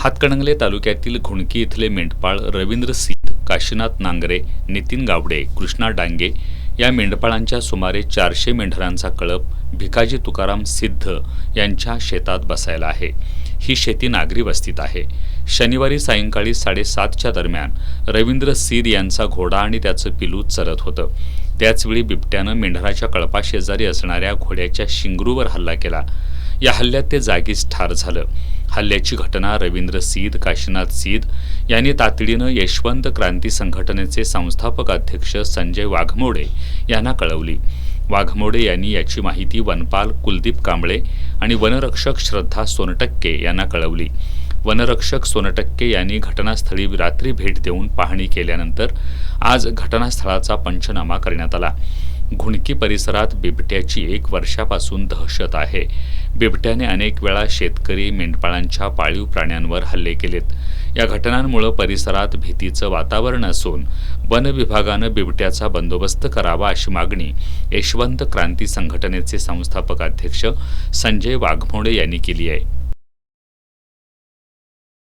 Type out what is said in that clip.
हातकणंगले तालुक्यातील घुणकी इथले मेंढपाळ रवींद्र सिद्ध, काशीनाथ नांगरे, नितीन गावडे, कृष्णा डांगे या मेंढपाळांच्या सुमारे 400 मेंढरांचा कळप भिकाजी तुकाराम सिद्ध यांच्या शेतात बसायला आहे। ही शेती नागरी वस्तीत आहे। शनिवारी सायंकाळी 7:30च्या दरम्यान रवींद्र सिद्ध यांचा घोडा आणि त्याचं पिलू चरत होतं। त्याचवेळी बिबट्यानं मेंढराच्या कळपाशेजारी असणाऱ्या घोड्याच्या शिंगरूवर हल्ला केला। या हल्ल्यात ते जागीच ठार झालं। हल्ल्याची घटना रवींद्र सिद्ध, काशीनाथ सिद्ध यांनी तातडीनं यशवंत क्रांती संघटनेचे संस्थापक अध्यक्ष संजय वाघमोडे यांना कळवली। वाघमोडे यांनी याची माहिती वनपाल कुलदीप कांबळे आणि वनरक्षक श्रद्धा सोनटक्के यांना कळवली। वनरक्षक सोनटक्के यांनी घटनास्थळी रात्री भेट देऊन पाहणी केल्यानंतर आज घटनास्थळाचा पंचनामा करण्यात आला। घुणकी परिसरात बिबट्याची 1 वर्षापासून दहशत आहे। बिबट्याने अनेक वेळा शेतकरी, मेंढपाळांच्या पाळीव प्राण्यांवर हल्ले केलेत। या घटनांमुळे परिसरात भीतीचं वातावरण असून वन विभागानं बिबट्याचा बंदोबस्त करावा अशी मागणी यशवंत क्रांती संघटनेचे संस्थापक अध्यक्ष संजय वाघमोडे यांनी केली आहे।